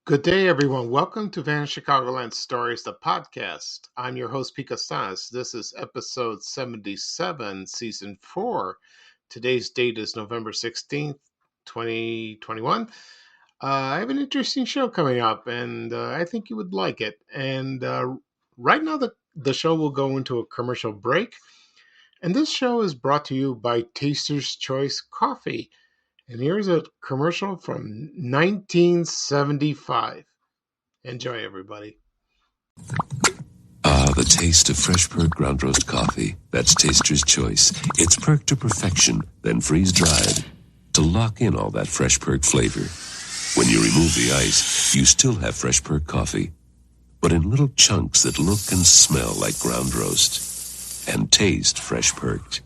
Good day, everyone. Welcome to Van Chicagoland Stories, the podcast. I'm your host, Pika Stas. This is episode 77, season 4. Today's date is November 16th, 2021. I have an interesting show coming up, and I think you would like it. And right now, the show will go into a commercial break. And this show is brought to you by Taster's Choice Coffee. And here's a commercial from 1975. Enjoy, everybody. The taste of fresh perked ground roast coffee. That's Taster's Choice. It's perked to perfection, then freeze-dried to lock in all that fresh perked flavor. When you remove the ice, you still have fresh perked coffee, but in little chunks that look and smell like ground roast and taste fresh perked.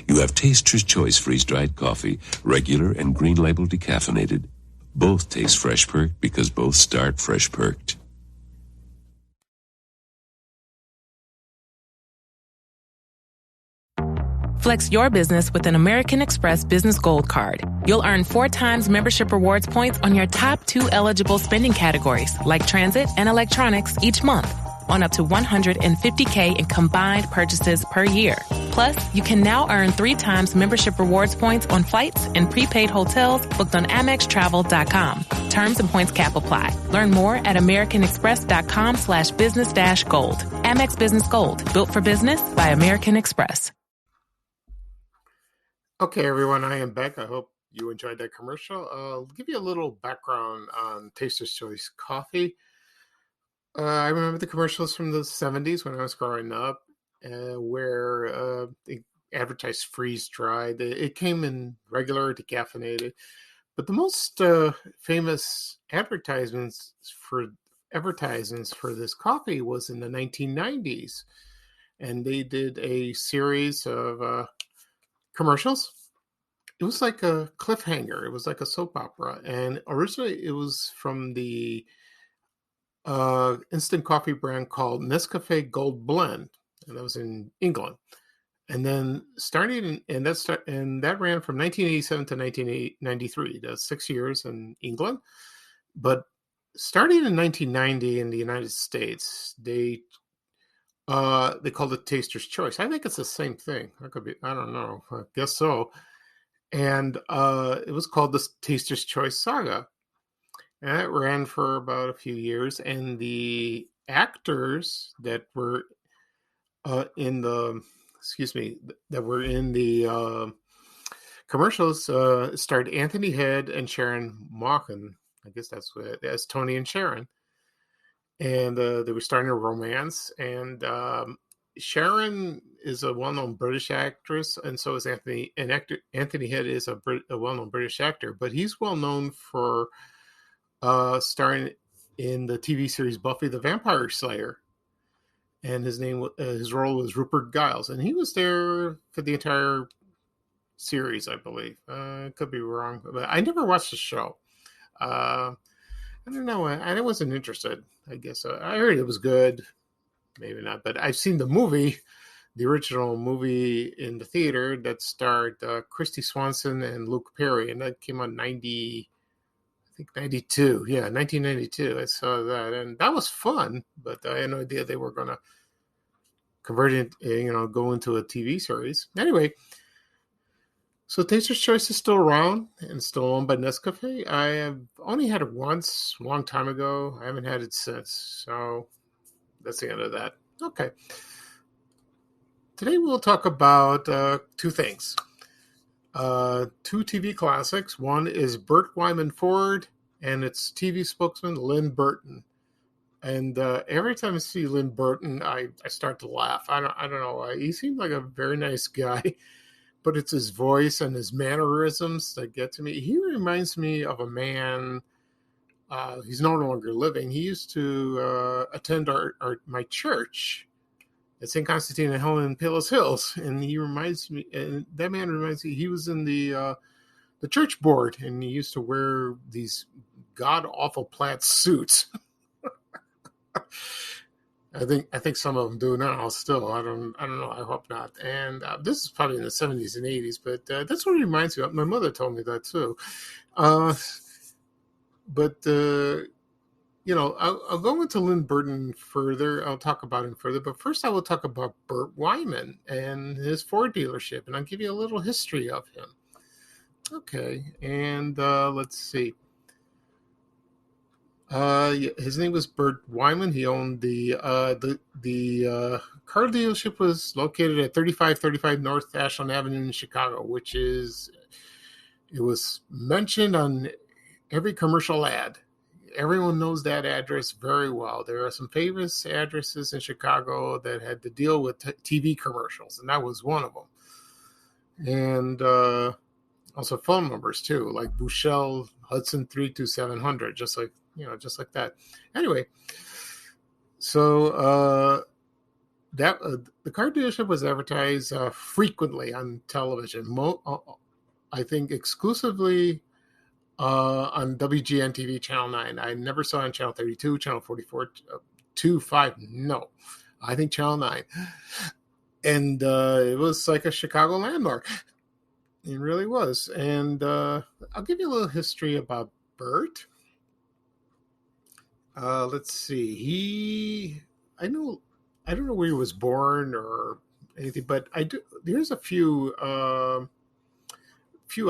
You have Taster's Choice freeze-dried coffee, regular and green label decaffeinated. Both taste fresh perked because both start fresh perked. Flex your business with an American Express Business Gold Card. You'll earn 4 times membership rewards points on your top 2 eligible spending categories, like transit and electronics, each month, on up to $150K in combined purchases per year. Plus, you can now earn 3 times membership rewards points on flights and prepaid hotels booked on AmexTravel.com. Terms and points cap apply. Learn more at AmericanExpress.com/business-gold. Amex Business Gold, built for business by American Express. Okay, everyone, I am back. I hope you enjoyed that commercial. I'll give you a little background on Taster's Choice Coffee. I remember the commercials from the 70s when I was growing up, where they advertised freeze-dried. It came in regular, decaffeinated. But the most famous advertisements for this coffee was in the 1990s. And they did a series of commercials. It was like a cliffhanger. It was like a soap opera. And originally it was from the instant coffee brand called Nescafe Gold Blend. And that was in England. And then that ran from 1987 to 1993. That's 6 years in England. But starting in 1990 in the United States, they called it Taster's Choice. I think it's the same thing. I don't know. I guess so. And it was called the Taster's Choice Saga. And it ran for about a few years. And the actors that were in the commercials starred Anthony Head and Sharon Malkin. I guess that's what, as Tony and Sharon. And they were starting a romance. And Sharon is a well-known British actress, and so is Anthony. And Anthony Head is a well-known British actor, but he's well-known for starring in the TV series Buffy the Vampire Slayer. And his role was Rupert Giles, and he was there for the entire series, I believe. I could be wrong, but I never watched the show. I don't know. I wasn't interested. I guess I heard it was good. Maybe not, but I've seen the movie, the original movie in the theater that starred Christy Swanson and Luke Perry, and that came out 92. Yeah, 1992. I saw that, and that was fun, but I had no idea they were going to convert it, go into a TV series. Anyway, so Taster's Choice is still around and still owned by Nescafe. I have only had it once, a long time ago. I haven't had it since, so that's the end of that. Okay. Today we'll talk about 2 things. 2 TV classics. One is Bert Weinman Ford and its TV spokesman, Linn Burton. And every time I see Linn Burton, I start to laugh. I don't know why. He seemed like a very nice guy, but it's his voice and his mannerisms that get to me. He reminds me of a man. He's no longer living. He used to attend my church at St. Constantine and Helen in Palos Hills, and that man reminds me. He was in the church board, and he used to wear these god awful plaid suits. I think some of them do now. Still, I don't know. I hope not. And this is probably in the 70s and 80s, but that's what it reminds me of. My mother told me that too. But I'll go into Lynn Burton further. I'll talk about him further, but first I will talk about Bert Weinman and his Ford dealership, and I'll give you a little history of him. Okay, and let's see. His name was Bert Weinman. He owned the car dealership was located at 3535 North Ashland Avenue in Chicago, it was mentioned on every commercial ad. Everyone knows that address very well. There are some famous addresses in Chicago that had to deal with TV commercials, and that was one of them. And also phone numbers too, like Bouchelle Hudson 32700, just like that. Anyway, so the car dealership was advertised frequently on television. I think exclusively on WGN TV Channel 9. I never saw it on Channel 32, Channel 44, 5. No, I think Channel 9. And it was like a Chicago landmark. It really was. And I'll give you a little history about Bert. Let's see. I don't know where he was born or anything, but I do. There's a few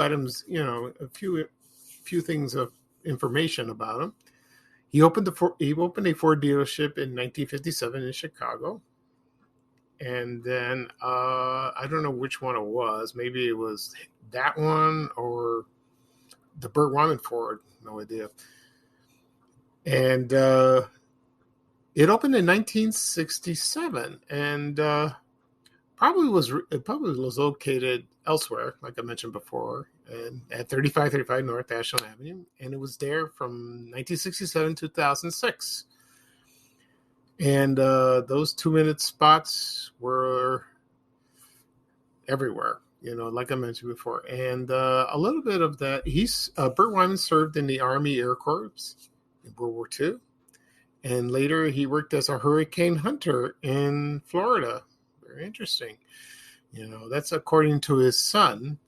items, a few things of information about him. He opened a Ford dealership in 1957 in Chicago, and then I don't know which one it was. Maybe it was that one or the Bert Weinman Ford. No idea. And it opened in 1967, and probably was located elsewhere, like I mentioned before, and at 3535 North Ashland Avenue, and it was there from 1967 to 2006. And those 2-minute spots were everywhere, like I mentioned before. And a little bit of that, Bert Weinman served in the Army Air Corps in World War II. And later he worked as a hurricane hunter in Florida. Very interesting. That's according to his son.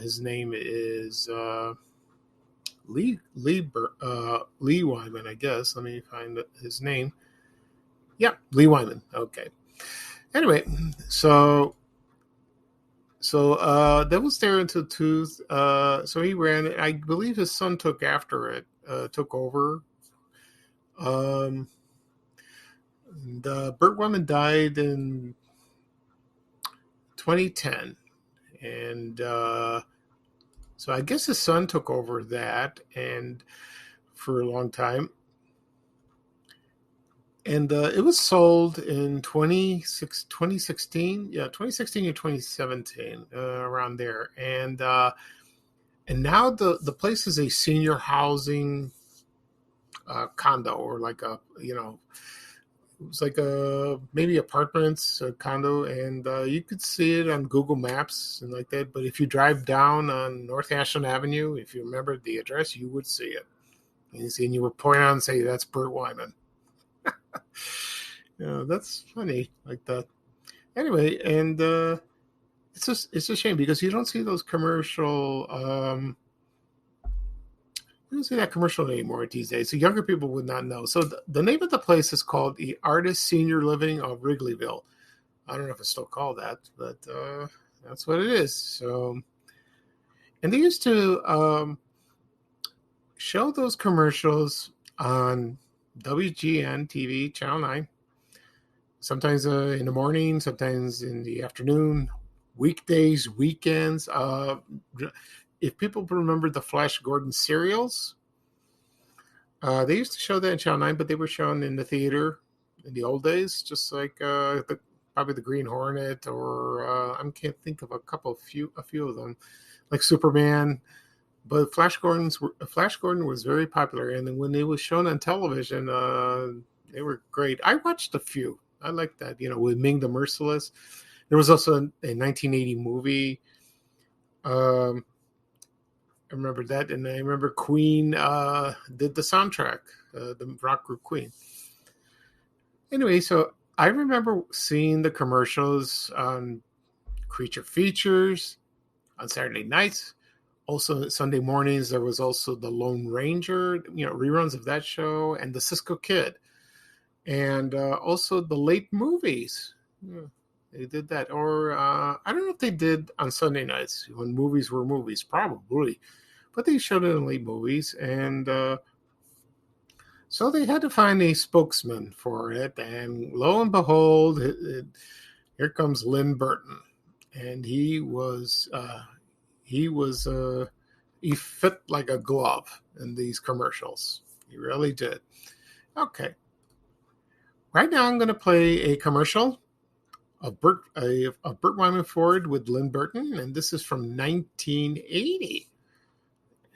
His name is Lee Weinman, I guess. Let me find his name. Yeah, Lee Weinman. Okay. Anyway, so that was there until so he ran it. I believe his son took over. And Bert Weinman died in 2010, and so I guess his son took over that and for a long time. And it was sold in 2016, 2016 or 2017, around there. And now the place is a senior housing condo, or like it was like maybe apartments, a condo, and you could see it on Google Maps and like that. But if you drive down on North Ashland Avenue, if you remember the address, you would see it. And you would point out and say, "That's Bert Weinman." That's funny, like that. Anyway, and it's a shame because you don't see those commercial. You don't see that commercial anymore these days. So younger people would not know. So the name of the place is called the Artist Senior Living of Wrigleyville. I don't know if it's still called that, but that's what it is. So, and they used to show those commercials on WGN TV, Channel 9. Sometimes in the morning, sometimes in the afternoon, weekdays, weekends. If people remember the Flash Gordon serials, they used to show that in Channel 9, but they were shown in the theater in the old days, just like probably the Green Hornet, or I can't think of a few of them, like Superman. But Flash Gordon was very popular, and then when it was shown on television, they were great. I watched a few. I liked that, with Ming the Merciless. There was also a 1980 movie. I remember that, and I remember Queen did the soundtrack, the rock group Queen. Anyway, so I remember seeing the commercials on Creature Features on Saturday nights, Also, Sunday mornings, there was also the Lone Ranger, reruns of that show, and the Cisco Kid. And also the late movies. Yeah, they did that. Or I don't know if they did on Sunday nights when movies were movies, probably. But they showed it in late movies. And so they had to find a spokesman for it. And lo and behold, here comes Linn Burton. And he fit like a glove in these commercials. He really did. Okay. Right now, I'm going to play a commercial of Bert Weinman Ford with Linn Burton, and this is from 1980,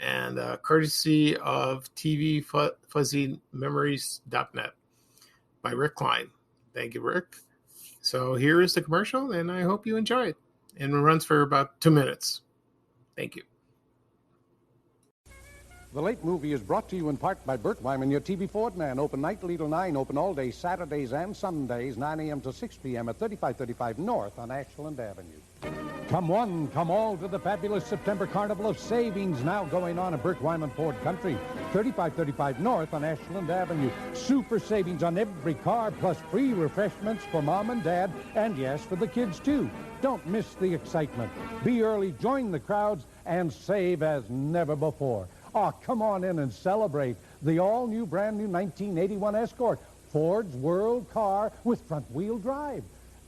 and courtesy of TVFuzzyMemories.net by Rick Klein. Thank you, Rick. So here is the commercial, and I hope you enjoy it. And it runs for about 2 minutes. Thank you. The Late Movie is brought to you in part by Bert Weinman, your TV Ford man. Open nightly till 9, open all day, Saturdays and Sundays, 9 a.m. to 6 p.m. at 3535 North on Ashland Avenue. Come one, come all to the fabulous September Carnival of Savings now going on at Bert Weinman Ford Country, 3535 North on Ashland Avenue. Super savings on every car, plus free refreshments for mom and dad, and yes, for the kids too. Don't miss the excitement. Be early, join the crowds, and save as never before. Oh, come on in and celebrate the all-new, brand-new 1981 Escort, Ford's world car with front-wheel drive.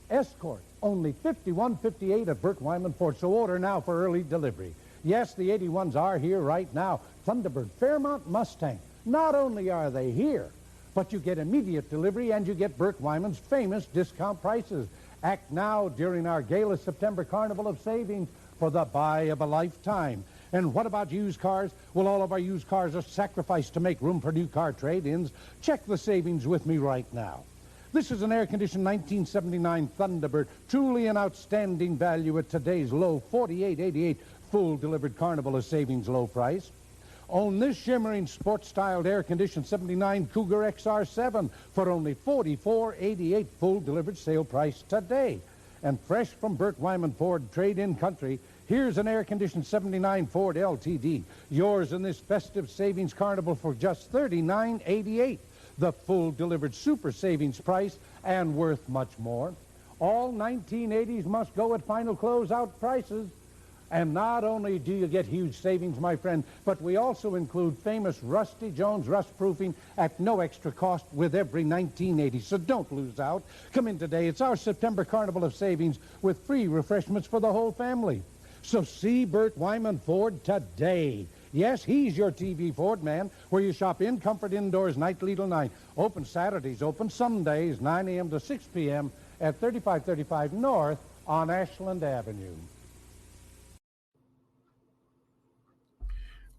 Escort, only $51.58 at Bert Weinman Ford, so order now for early delivery. Yes, the 81s are here right now. Thunderbird, Fairmont, Mustang. Not only are they here, but you get immediate delivery and you get Bert Weinman's famous discount prices. Act now during our gala September Carnival of Savings for the buy of a lifetime. And what about used cars? Well, all of our used cars are sacrificed to make room for new car trade-ins. Check the savings with me right now. This is an air-conditioned 1979 Thunderbird, truly an outstanding value at today's low $48.88 full-delivered Carnival of Savings low price. Own this shimmering sports-styled air-conditioned 79 Cougar XR7 for only $44.88 full-delivered sale price today. And fresh from Bert Weinman Ford Trade-In Country, here's an air-conditioned 79 Ford LTD, yours in this festive savings carnival for just $39.88. The full-delivered super savings price and worth much more. All 1980s must go at final closeout prices. And not only do you get huge savings, my friend, but we also include famous Rusty Jones rust proofing at no extra cost with every 1980. So don't lose out. Come in today. It's our September Carnival of Savings with free refreshments for the whole family. So see Bert Weinman Ford today. Yes, he's your TV Ford man, where you shop in comfort indoors nightly till 9. Open Saturdays, open Sundays, 9 a.m. to 6 p.m. at 3535 North on Ashland Avenue.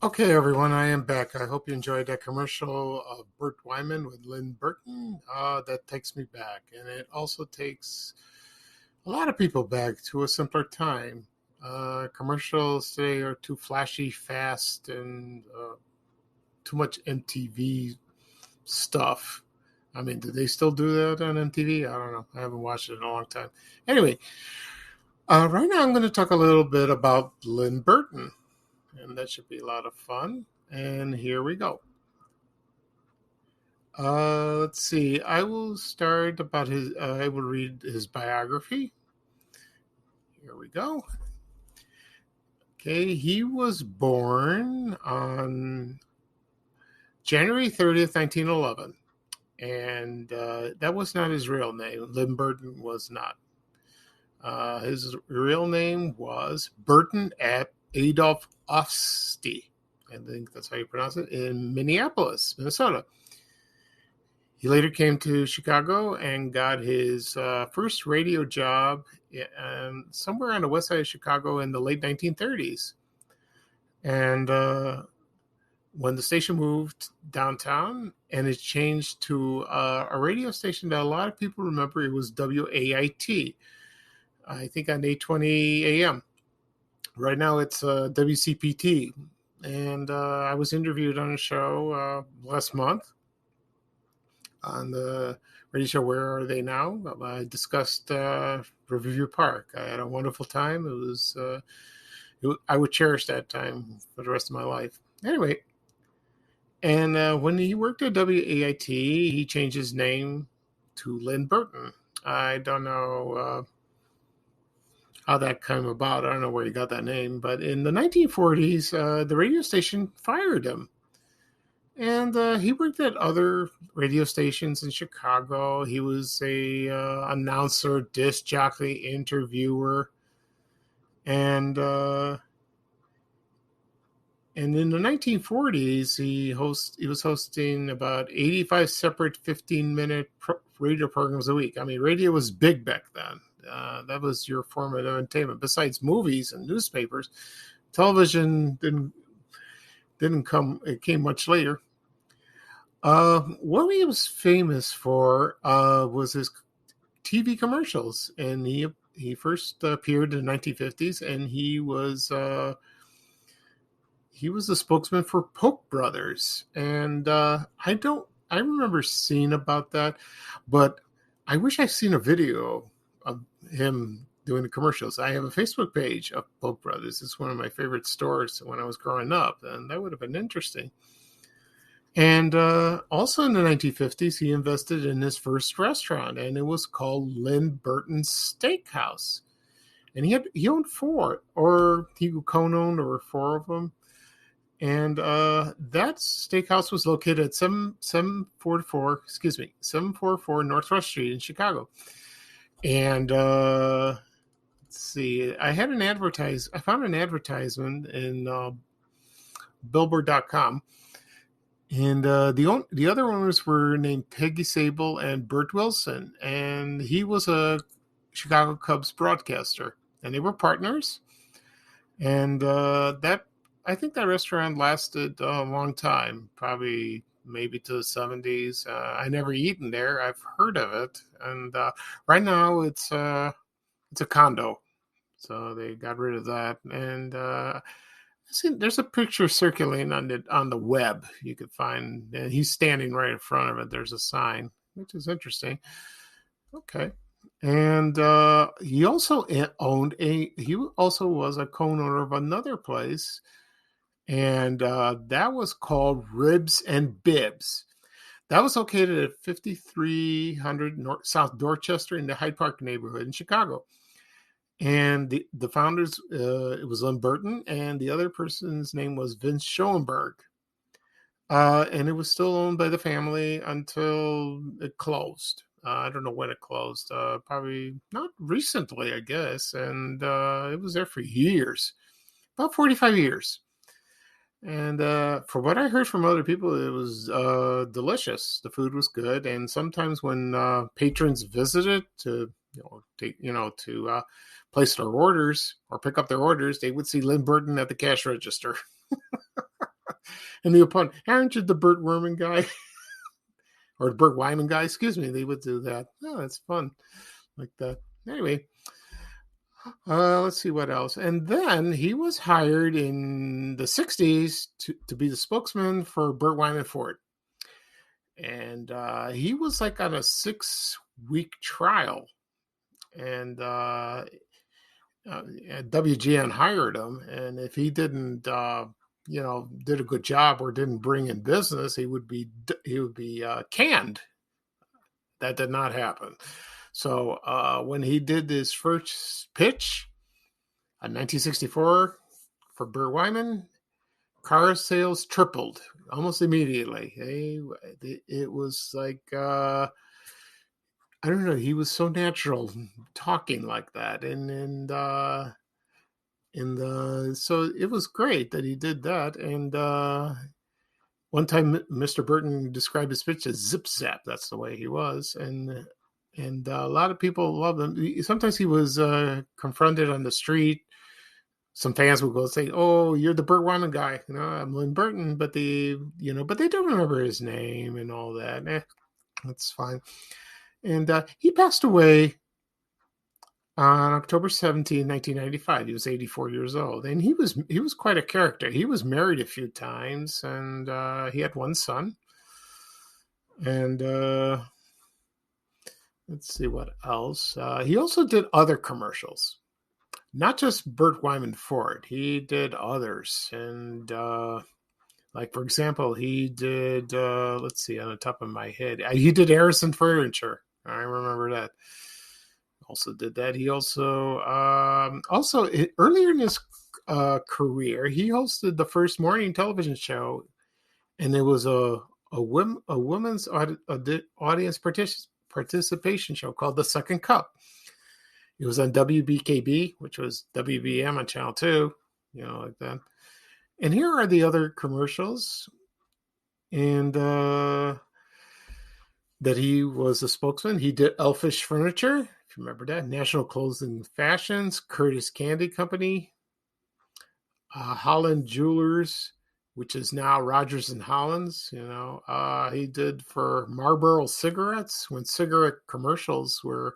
Okay, everyone, I am back. I hope you enjoyed that commercial of Bert Weinman with Linn Burton. That takes me back, and it also takes a lot of people back to a simpler time. Commercials today are too flashy, fast, and too much MTV stuff. I mean, do they still do that on MTV? I don't know. I haven't watched it in a long time. Anyway, right now I'm going to talk a little bit about Linn Burton. And that should be a lot of fun. And here we go. Let's see. I will start about his. I will read his biography. Here we go. Okay, he was born on January 30th, 1911. And that was not his real name. Linn Burton was not. His real name was Burton Adolph Ofsty, I think that's how you pronounce it, in Minneapolis, Minnesota. He later came to Chicago and got his first radio job somewhere on the west side of Chicago in the late 1930s. And when the station moved downtown and it changed to a radio station that a lot of people remember, it was WAIT, I think on 820 AM. Right now it's WCPT, and I was interviewed on a show last month on the radio show Where Are They Now? I discussed Riverview Park. I had a wonderful time. It I would cherish that time for the rest of my life. Anyway, and when he worked at WAIT, he changed his name to Linn Burton. I don't know how that came about. I don't know where he got that name, but in the 1940s, the radio station fired him. And he worked at other radio stations in Chicago. He was a announcer, disc jockey, interviewer, and in the 1940s, he was hosting about 85 separate 15-minute radio programs a week. I mean, radio was big back then. That was your form of entertainment. Besides movies and newspapers, television didn't come. It came much later. What he was famous for was his TV commercials, and he first appeared in the 1950s, and he was the spokesman for Polk Brothers, and I remember seeing about that, but I wish I'd seen a video of him doing the commercials. I have a Facebook page of Polk Brothers. It's one of my favorite stores when I was growing up, and that would have been interesting. And also in the 1950s, he invested in his first restaurant, and it was called Linn Burton's Steakhouse. And he owned four, or he co-owned or four of them. And that steakhouse was located at 744 Northwest Street in Chicago. And let's see, I found an advertisement in Billboard.com. And the other owners were named Peggy Sable and Bert Wilson. And he was a Chicago Cubs broadcaster. And they were partners. And I think that restaurant lasted a long time, probably maybe to the 70s. I never eaten there. I've heard of it. And right now it's a condo. So they got rid of that. And there's a picture circulating on the web you could find. And he's standing right in front of it. There's a sign, which is interesting. Okay. And he also was a co-owner of another place. And that was called Ribs and Bibs. That was located at 5300 South Dorchester in the Hyde Park neighborhood in Chicago. And the founders, it was Linn Burton, and the other person's name was Vince Schoenberg. And it was still owned by the family until it closed. I don't know when it closed. Probably not recently, I guess. And it was there for years, about 45 years. And for what I heard from other people, it was delicious. The food was good, and sometimes when patrons visited to place their orders or pick up their orders, they would see Linn Burton at the cash register. And the opponent, aren't you the Bert Weinman guy? Or the Bert Weinman guy? Excuse me. They would do that. Oh, that's fun, like that. Anyway. Let's see what else. And then he was hired in the 60s to be the spokesman for Bert Weinman Ford. And he was like on a 6-week trial. And WGN hired him. And if he didn't, did a good job or didn't bring in business, he would be canned. That did not happen. So when he did his first pitch in 1964 for Bert Weinman, car sales tripled almost immediately. It was like, I don't know, he was so natural talking like that. So it was great that he did that. And one time Mr. Burton described his pitch as zip zap. That's the way he was. And a lot of people loved him. Sometimes he was confronted on the street. Some fans would go say, "Oh, you're the Bert Weinman guy." I'm Linn Burton, but they don't remember his name and all that. That's fine. And he passed away on October 17, 1995. He was 84 years old, and he was quite a character. He was married a few times, and he had one son. And let's see what else. He also did other commercials. not just Bert Weinman Ford. He did others. And like, for example, he did, let's see, on the top of my head, he did Harrison Furniture. I remember that. Also did that. He also, earlier in his career, he hosted the first morning television show, and it was a women's audience participation show called The Second Cup. It was on WBKB, which was WBM on Channel 2, like that. And here are the other commercials. And that he was a spokesman. He did Elfish Furniture, if you remember that. National Clothing Fashions, Curtis Candy Company, Holland Jewelers, which is now Rogers and Hollands. He did for Marlboro cigarettes when cigarette commercials were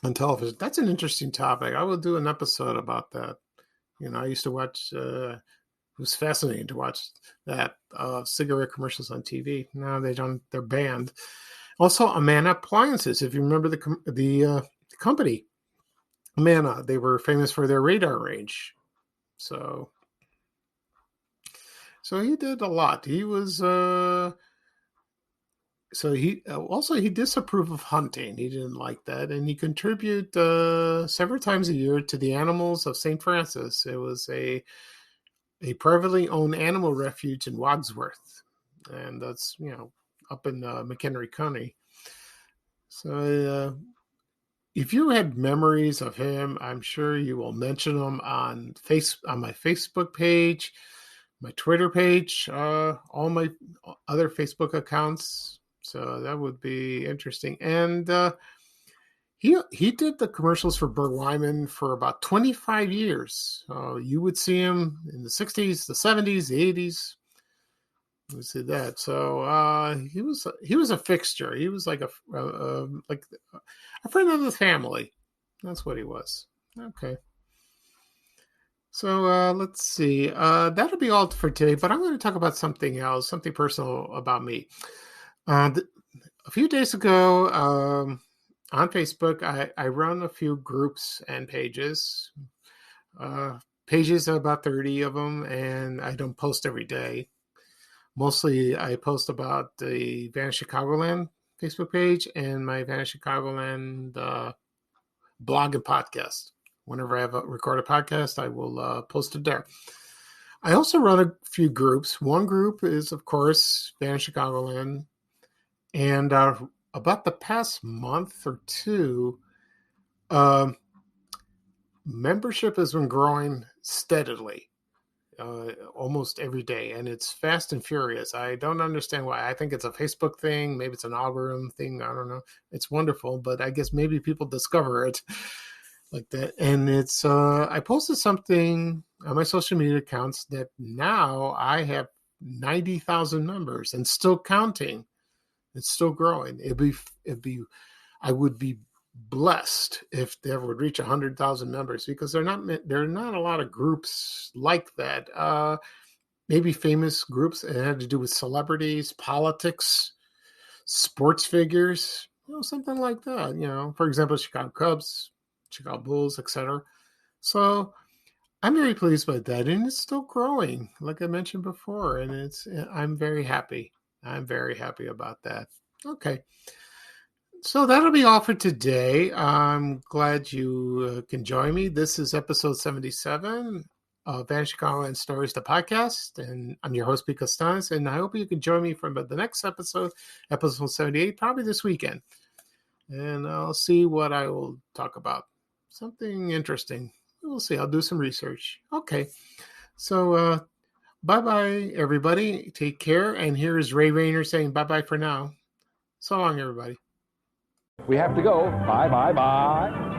on television. That's an interesting topic. I will do an episode about that. I used to watch, it was fascinating to watch that, cigarette commercials on TV. Now they're banned. Also, Amana Appliances, if you remember the company, Amana, they were famous for their radar range. So he did a lot. He was, he disapproved of hunting. He didn't like that. And he contributed several times a year to the Animals of St. Francis. It was a privately owned animal refuge in Wadsworth. And that's, up in McHenry County. So if you had memories of him, I'm sure you will mention them on my Facebook page, my Twitter page, all my other Facebook accounts. So that would be interesting. And he did the commercials for Bert Weinman for about 25 years. You would see him in the 60s, the 70s, the 80s. We see that. So he was a fixture. He was like a friend of the family. That's what he was. Okay. So let's see. That'll be all for today. But I'm going to talk about something else, something personal about me. A few days ago on Facebook, I run a few groups and pages. About 30 of them, and I don't post every day. Mostly I post about the Vanish Chicagoland Facebook page and my Vanish Chicagoland blog and podcast. Whenever I have a recorded podcast, I will post it there. I also run a few groups. One group is, of course, Vanish Chicagoland. And about the past month or two, membership has been growing steadily. Almost every day, and it's fast and furious. I don't understand why. I think it's a Facebook thing. Maybe it's an algorithm thing. I don't know. It's wonderful, but I guess maybe people discover it like that. And it's I posted something on my social media accounts that now I have 90,000 members and still counting. It's still growing. I would be blessed if they ever would reach 100,000 members, because there are not a lot of groups like that. Maybe famous groups that had to do with celebrities, politics, sports figures, something like that. For example, Chicago Cubs, Chicago Bulls, etc. So I'm very pleased by that, and it's still growing, like I mentioned before, and I'm very happy. I'm very happy about that. Okay. So that'll be all for today. I'm glad you can join me. This is episode 77 of Vanish Chicagoland Stories, the podcast. And I'm your host, Pete Costanis. And I hope you can join me for the next episode 78, probably this weekend. And I'll see what I will talk about. Something interesting. We'll see. I'll do some research. Okay. So bye-bye, everybody. Take care. And here is Ray Rayner saying bye-bye for now. So long, everybody. We have to go. Bye, bye, bye.